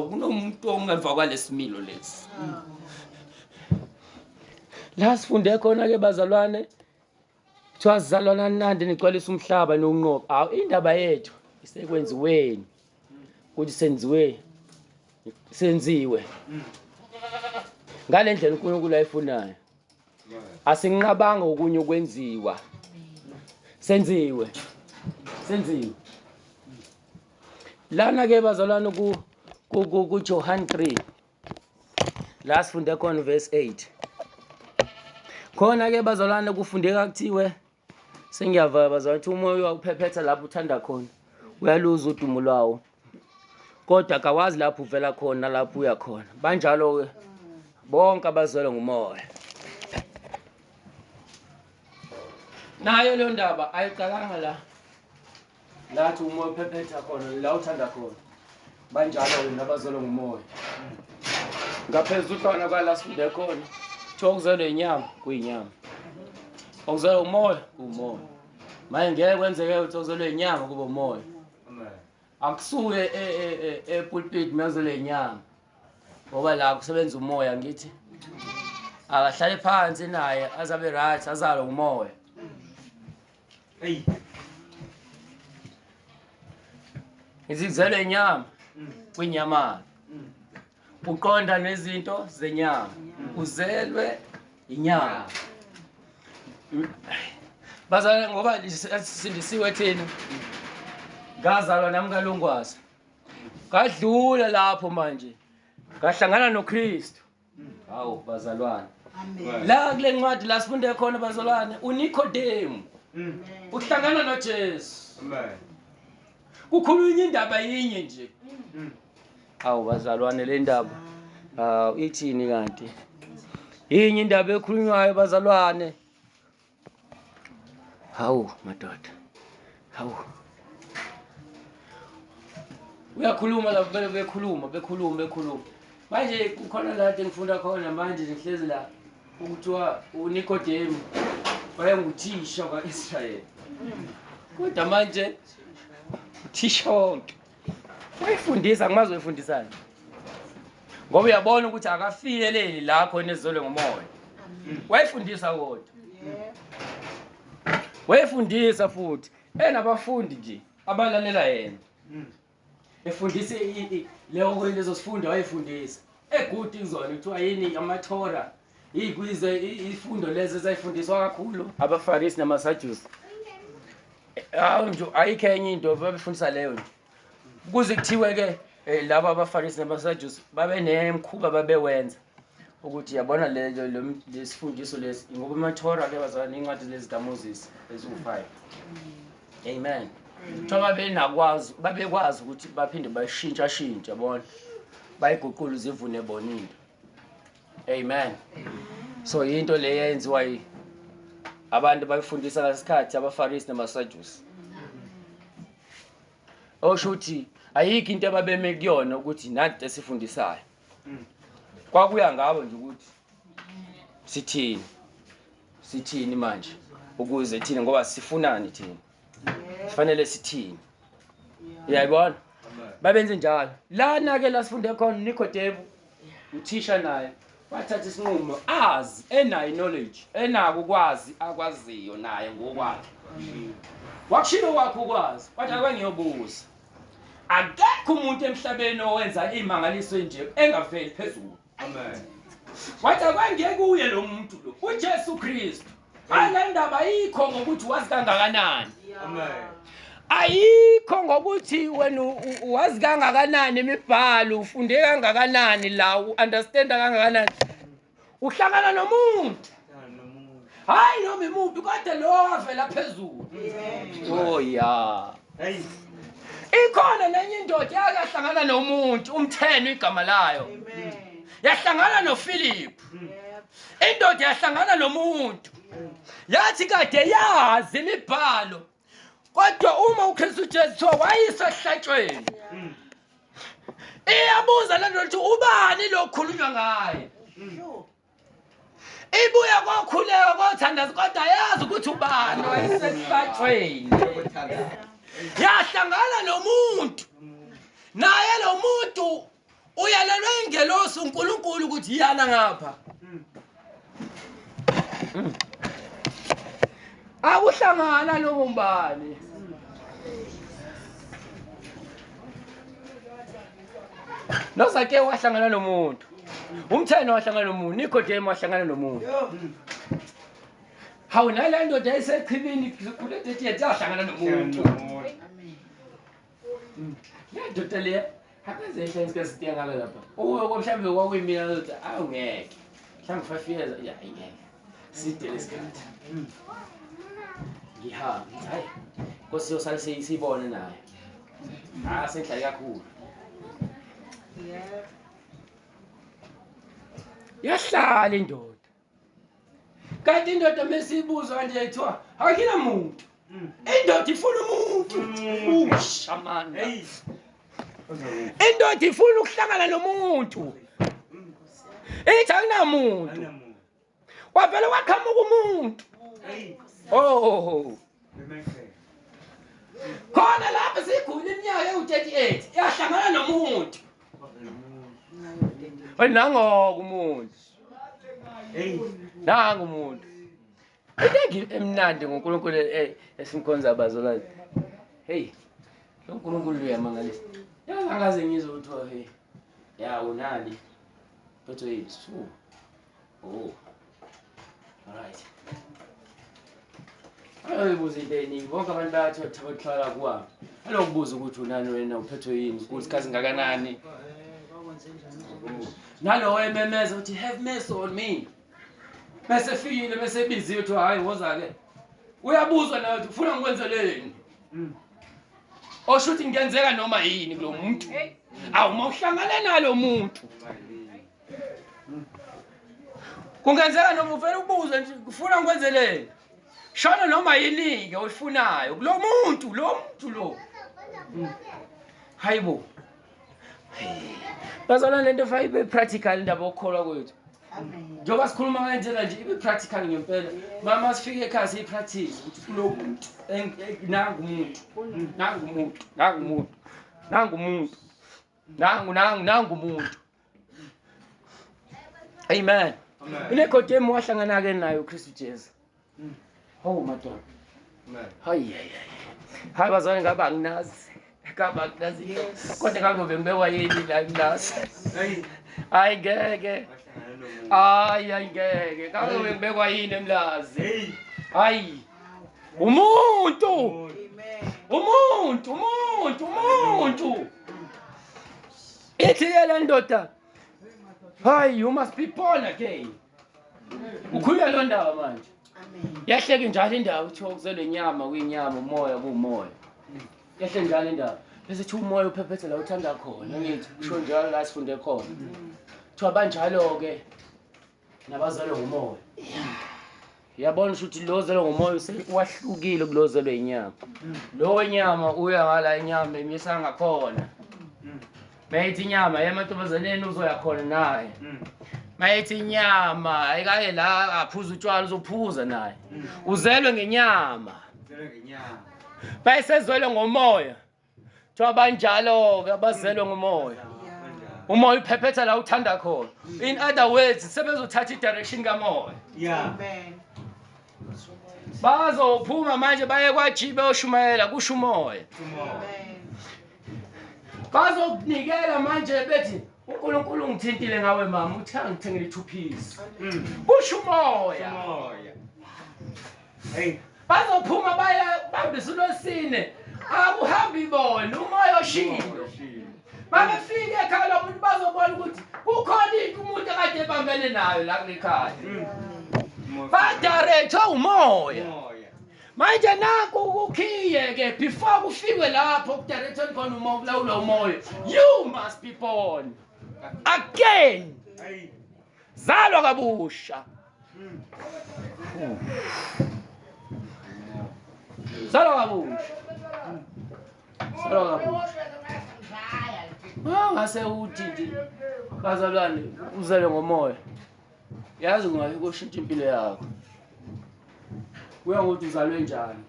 kunomuntu ongemva kwalesimilo lesi. La sifunde khona ke bazalwane, kuthiwa sizalwana nandi nigcwalisa umhlaba nokunqoba. Hawu indaba yethu isekwenziweni. Ukuthi senziwe. Ngale ndlela uNkulunkulu ayifunayo. Asinqabanga okunye ukwenziwa. Senziwe. Lana ke bazalwane ku John 3. La sifunde khona verse 8. Khona ke bazalwane kufundeka kuthiwe sengiyava bazalwane umoya uphephetha lapho uthanda khona. Uyaluza udumo lwawo. Kodwa kawazi lapho uvela khona lapho uya khona. Banjalo ke bonke abazalwa ngumoya. Nayo le ndaba ayiqalanga la. Lathi umoya uphephetha khona la uthanda khona. Banjalo nabazalwa ngumoya. Ngaphezulu khona kwala sifunde khona. Ukuzalwa inyama kuyinyama. Ukuzalwa umoya umoya. Manje ngeke kwenzeke ukuthi ukuzalwa inyama kube umoya. Akusuke epulpit mazole inyama. Ngoba la kusebenza umoya ngithi. Akahlale phansi naye azabe right azalwa umoya. Hey. Izizalwa inyama kwinyama. Uqonda nezinto zenyama. Uzelwe inyama. Bazalwane ngoba sindisiwe thina. Ngazalwa nami kaLungwase. Kadlula lapho manje. Ngahlangana noKristu. Hawu bazalwane. Amen. La kule ncwadi la sifunde khona bazalwane uNikodemu. Uhlangana noJesu. Amen. Kukhulunywa indaba yinye nje. Hawu bazalwane le ndaba ithini kanti? Yinye indaba ekhulunywayo bazalwane. Hawu madoda. Hawu. Uyakhuluma la bekhuluma. Manje kukhona la engifunda khona manje ngihlezi la ukuthiwa uNikodemu wayenguthisha kaIsrayeli. Kodwa manje uthisha wonke. Wayifundisa ngimazi uyifundisana. Ngoba uyabona ukuthi akafikeleli la khona ezolwe ngomoya. Wayifundisa kodwa. Wayifundisa futhi enabafundi nje abalalela yena. Efundisa leyo lezo sifundo wayifundisa. Egudi izona kuthiwa yini amathora. Yikwize ifundo lezi ezayifundiswa kakhulu abaFarisi namaSadusi. Nje ayikho enye into babefundisa leyo nje. Kuze kuthiwe ke laba abaFarisi namaSadusi babe nemkhuba babewenza ukuthi yabona lesifundiso lesi ngoba amathora ke bazalwane incwadi lezi kaMoses eziwu5. Amen. Thoba benakwazi babekwazi ukuthi baphinde bashintsha yabona. Bayiguqula izivune bonini. Amen. So into le yenziwa abantu bayifundisa ngasikhathi abaFarisi namaSadusi. Oshuthi ayikho into ababeme kuyona ukuthi nanti esifundisayo. Kwakuya ngabo nje ukuthi sithini manje ukuze thina ngoba sifunani thina. Kufanele sithini. Uyayibona? Babenze njalo. Lana ke la sifunde khona Nikodemu uthisha naye wathatha isinqumo azi enayo knowledge enako ukwazi akwaziyo naye ngokwakhe. Wakushilo wakho ukwazi wathi akwengiyobuza. Akekho umuntu emhlabeni owenza imangaliso nje engaveli phezulu. Amen. Wathi akwangeke kuye lo muntu lo uJesu Kristu. Ala ndaba ayikho ngokuthi wazi kangakanani. Amen. Ayikho ngokuthi wena wazi kangakanani imibhalo ufunde kangakanani la understand kangakanani. Uhlangana nomuntu. Hayi noma imuntu kodwa lo wavela phezulu. Oh yeah. Hey. Ikhona nenye indoda yakahlangana nomuntu umtheno igama layo. Amen. Yahlangana noPhilip. Indoda yahlangana nomuntu. Yathi kade yazi imibhalo. Kodwa uma uKristu Jesu wayesehlatshweni. Iyabuza lento ukuthi ubani lo khulunywa ngaye. Ibuya kwakhuleka kwathandaza kodwa yazi ukuthi ubani wayesehlatshweni. Yahlangana nomuntu. Naye lo muntu Uyalalwa ingelosi uNkulunkulu ukuthi iyana ngapha. Akuhlangana lokumbani. Nosake wahlangana nomuntu. Umtheno wahlangana nomuntu, Nikodemu wahlangana nomuntu. Hawu nale ndoda eseqhibini kule nto ethi yahlangana nomuntu. Ya ndoda le akaze ehlenze kesitiya ngala lapha. Uwe mhlambe kwakuyimina ukuthi awungeke. Mhlambe 5 years ya ingeke. Side lesikhathi. Ngihamba hayi. Nkosi yosale siyibone naye. Senhlali kakhulu. Yahlala indoda. Kanti indoda mesibuzwa nje ethiwa akina muntu. Indoda ifuna umuntu. Ushamana. Indoda ifuna ukuhlangana nomuntu. Ethi akunamuntu. Wavela waqhamuka umuntu. Oh. Khona lapha sigula iminyaka ewu38 yahlangana nomuntu. Nango umuntu. Nangu umuntu. Into emnandi ngoNkulunkulu esimkhonza abazalwane. Hey. uNkulunkulu uyamangalisa. Angaze ngizwe ukuthi hey. Ya unani. But so. Oh. Alright. Ayibuze into bonke abantu bayathatha bahlala kwami. Alokubuza ukuthi unani wena uphethwe yini ukuthi kazi ngakanani. Nalo ememeza uthi have mercy on me. Bese fikile bese biziwe uthi hayi woza ke. Uyabuzwa nawe uthi ufuna ngikwenzeleni. Osho uthi ngiyenzeka noma yini kulo muntu. Awu mawuhlangana nalo muntu. Kungenzeka noma uvela ubuza nje ufuna ngikwenzeleni. Shona noma yini ke oyifunayo kulo muntu lo. Hayibo. Bazalwane lento fayibe practical indaba okholwa kwethu. Amen. Njoba sikhuluma kanjena nje ibe practical ngempela. Mama sifike ekhaya siyipractice ukuthi kulo muntu nangu umuntu. Amen. Nikodemu wahlangana ke nayo uKristu Jesu. Oh madodana. Amen. Hayi. Hayi bazalwane ngaba anginazi. Kodwa kangobe ngibekwa yini la nginazi. Hayi ngeke. Hayi ngeke. Kangobe ngibekwa yini emlazi. Hayi. Umuntu. Umuntu. Ithi le ndoda. Hayi you must be born again. Ukhulula lo ndaba manje. Amen. Yahleke njalo indawo uthiwa kuzelwe inyama kuyinyama umoya kumoya. Yahle njalo indaba bese thi umoya uphephethe la uthanda khona ngithi kusho njalo la sifunde khona kuthiwa banjalo ke nabazalwa ngomoya yabona ukuthi lo zelwe ngomoya wahlukile kulozelwe inyama lo wenyama uya ngala inyama emisa ngakhona mayithi inyama yamantombazaneni uzoya khona naye mayithi inyama ayikaye la aphuza utshwala uzophuza naye uzelwe ngenyama bayisezwele ngomoya thiwa banjalo ke abazelwe ngomoya umoya uphephetha la uthanda khona in other words sebezothatha idirection kamoya amen bazophuma manje baye kwajibe oshumayela kusho umoya amen bazokunikela manje bethi uNkulunkulu ungithintile ngawe mama uthi angithengele 2 piece kusho umoya hey bazophuma baya babisa uLosine akuhambi ibona umoya oshilo babefike ekhaya lapho bazobona ukuthi kukhona into umuntu akade ebambene nayo la kulekhaya badirect umoya manje naku ukhiye ke before kufikwe lapho kudirect khona umoya kulawula umoya you must be born again zalwa kabusha Salo kabusha. Ngase uthi nje bazalwane uzale ngomoya. Yazi ungayi kushintsha impilo yakho. Kuya ngokuthi uzalwe njani.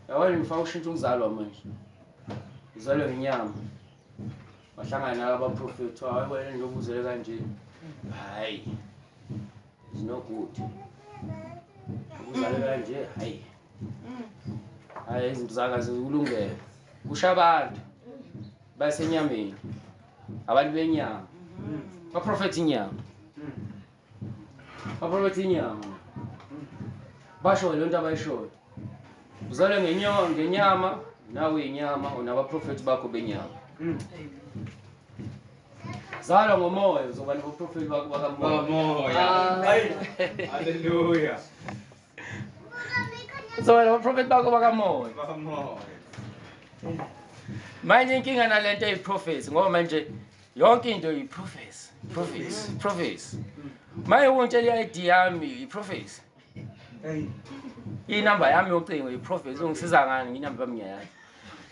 Yawena ngifaka ushintsha ukuzalwa manje. Uzalwe ngenyama. wahlangana nalabaprofethi wena nje ubuzele kanje hayi it's no good ubuzele kanje hayi izinto zakazikulungele kusha abantu basenyameni abantu benyama baprofethi inyama basho lonto abayishoyo uzale ngenyama nawe inyama unabaprofethi bakho benyama zala ngomoya uzoba nabaprofethi bakho bakamoya haleluya uzoba nabaprofethi bakho bakamoya manje inkinga nalento eyiprofesi ngoba manje yonke into yiprofesi manje untshela i-ID yami iprofesi inamba yami yocingo iprofesi ungisiza ngani nginamba yami ngiyayazi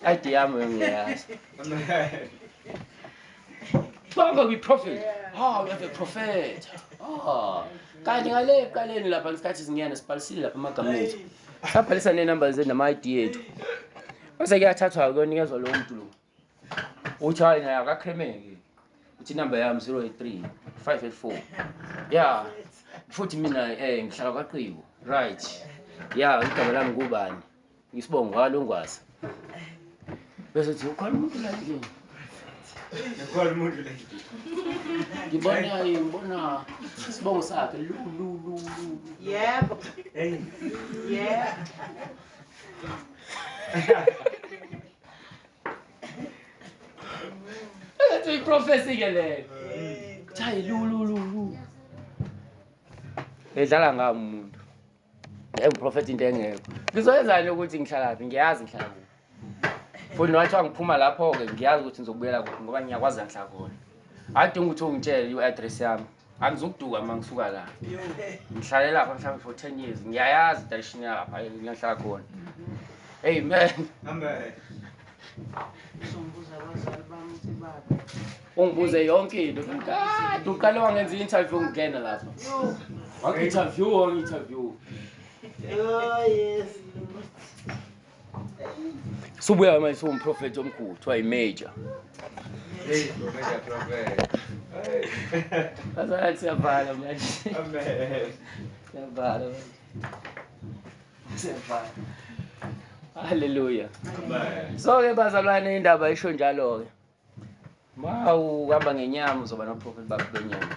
i-ID yami ngiyayazi bonke kwi-prophet we have a prophet kanti ngale eqaleni lapha ngesikhathi singiyana sibhalisile lapha amagama ethu sabhalisa nenamba zethu nama-ID yethu bese kuyathathwa kuyonikezwa lowo muntu lo uthi hayi naye akakremeke uthi inamba yami 083 584 ya futhi mina ngihlala kwaqibo right ya igama lami kubani ngisibongo walungwase bese uthi ukhona umuntu la endlini ngibona sibongo sakhe lu yebo ethi iprofesi ke leyo hayi lu edlala ngami umuntu engiprofethi into engekho ngizoyenzani ukuthi ngihlalaphi ngiyazi ngihlala kuphi futhi nowathi ngiphuma lapho-ke ngiyazi ukuthi ngizokubuyela kuphi ngoba ngiyakwazi la ngihlala khona adinga ukuthi ungitshele i-address yami angizukuduka uma ngisuka la ngihlale lapha mhlawumbe for 10 years ngiyayazi direction yapha ngiyahlala khona amen ungibuze yonke into kade uqale wangenza i-interview ngingena lapha wangi-interview yes subuya manje siwumprofethi omkhulu kuthiwa yi-major bazalathi siyavala manje siyavala haleluya so-ke bazalwane indaba isho njalo-ke ma uhamba ngenyama uzoba nabaprofethi bakho benyama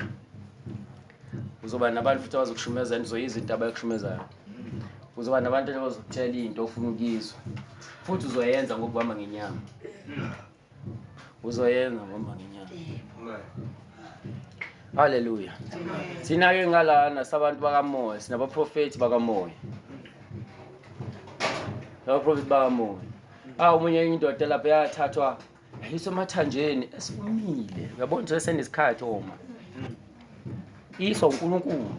uzoba nabantu futhi abazokushumeza nizoyiza into abayikushumezayo uzoba nabantu abazokutshela into ofuna ukuyizwa futhi uzoyenza ngokuhamba ngenyama uzoyenza ngokuhamba ngenyama haleluya thina-ke ngalana sabantu bakamoya sinabaprofethi bakamoya abaprofethi bakamoya omunye indoda lapha yathathwa yayiswa emathanjeni esifumile uyabona ukuthi senesikhathi oma iswa uNkulunkulu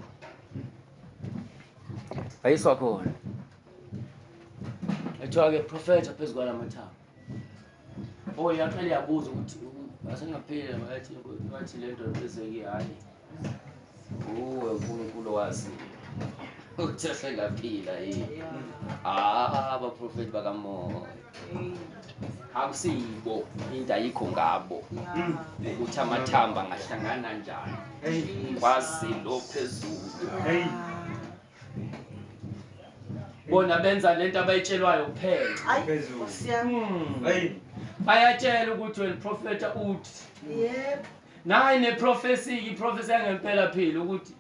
ayiswa khona ethiwa-ke profetha phezu kwalamathambo yaqale yabuza ukuthi asengaphila wathi le nto bezeke hayi uwe uNkulunkulu wazi ukuthi asengaphila abaprofethi bakamoya akusiyibo into ayikho ngabo ukuthi amathambo angahlangana njani kwazi lo phezulu bona benza lento abayitshelwayo kuphela phezulu bayatshela ukuthi wena profeta uthi yebo naye neprofesi iprofesi yangempela phela ukuthi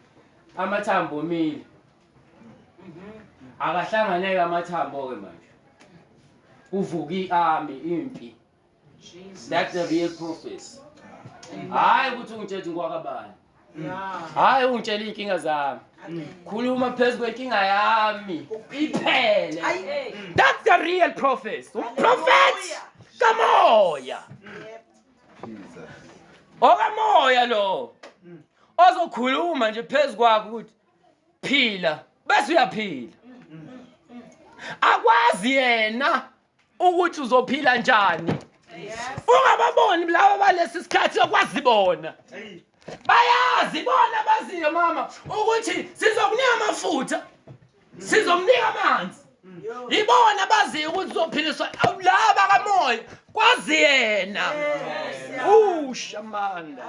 amathambo omile akahlanganeke amathambo-ke manje uvuka i-army impi that's the real prophecy hayi ukuthi ungitshela ngokwakabani hayi ungitshela iy'nkinga zami khuluma phezu kwenkinga yami iphele that's the real prophecy umprofethi kamoya okamoya lo ozokhuluma nje phezu kwakho ukuthi phila bese uyaphila akwazi yena ukuthi uzophila njani ungababoni laba balesi sikhathi okwazi bona bayazi bona baziyo mama ukuthi sizokunika amafutha sizomnika amanzi Yibona abaziyo ukuthi uzophiliswa laba kamoya kwazi yena. Shamanda.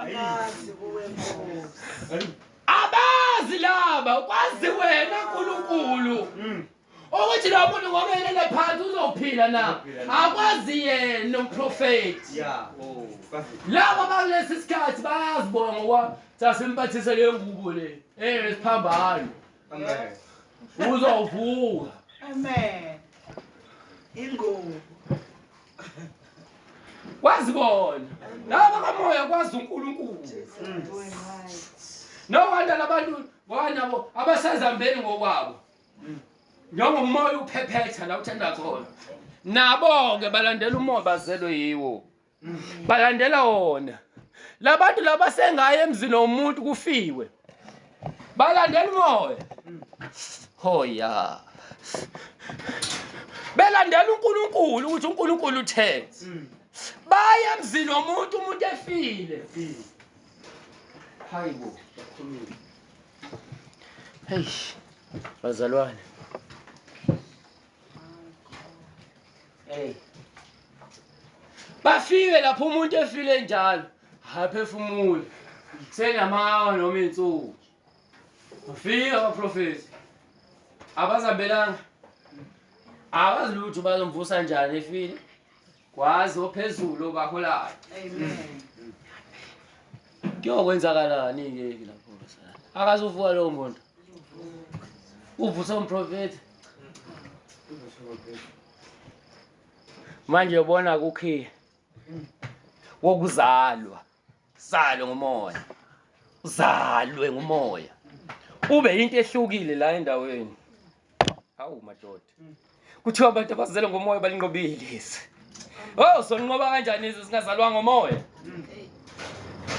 Abazi laba kwazi wena nkulunkulu. Ukuthi lo muntu ngoba yena phansi uzophila na. Akwazi yena umprofeti. Laba balesi sikhathi bayazibona ngoba sasimpathise le ngubo le. Siphambana. Amen. Uzovuka. Amen. Ingubo. Wazibona. Laba kamoya kwazi uNkulunkulu. Nokwanda labantu nabo abasazambeni ngokwabo. Njengomoya uphephetha la uthanda khona. Nabo-ke balandela umoya bazelwe yiwo. Balandela wona. Labantu laba sengaye emzini womuntu kufiwe. Balandela umoya. Hoya. Belandela uNkulunkulu ukuthi uNkulunkulu uthethe. Baya emzini womuntu umuntu efile. Hayibo. Hey. Bazalwane. Hey. Bafike lapho umuntu efile njalo. Haphefumula. Senamawa noma insuku. Bafika abaprofeti. Abazabelanga. Abazi lutho bazomvusa kanjani efile. Kwazi ophezulu obaholayo. Amen. Kuyokwenzakalani ke lapho basana? Akazuvuka lo muntu. Uvusa umprofeti. Manje ubona kukhiya. Wokuzalwa. Salwe ngumoya. Uzalwe ngumoya. Ube into ehlukile la endaweni. Hawu madoda. Kuthiwa abantu abazelwe ngomoya balinqobile lezi. Sonqoba kanjani lezi singazalwa ngomoya?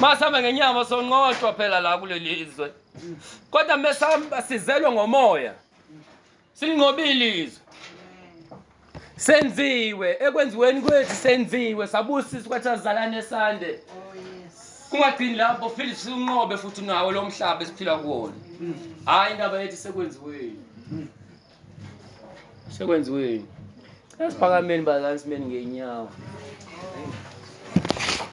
Masihamba ngenyama sonqotshwa phela la kuleli izwe. Kodwa mesihamba sizelwe ngomoya. Silinqobile izwe. Senziwe ekwenziweni kwethu senziwe sabusiswa kwathi azalane esande. Kungagcini lapho futhi sinqobe futhi nawo lo mhlaba esiphila kuwona. Hayi indaba yethu sekwenziweni. Sekwenziweni. Esiphakameni bazalwane simeni ngenyawo.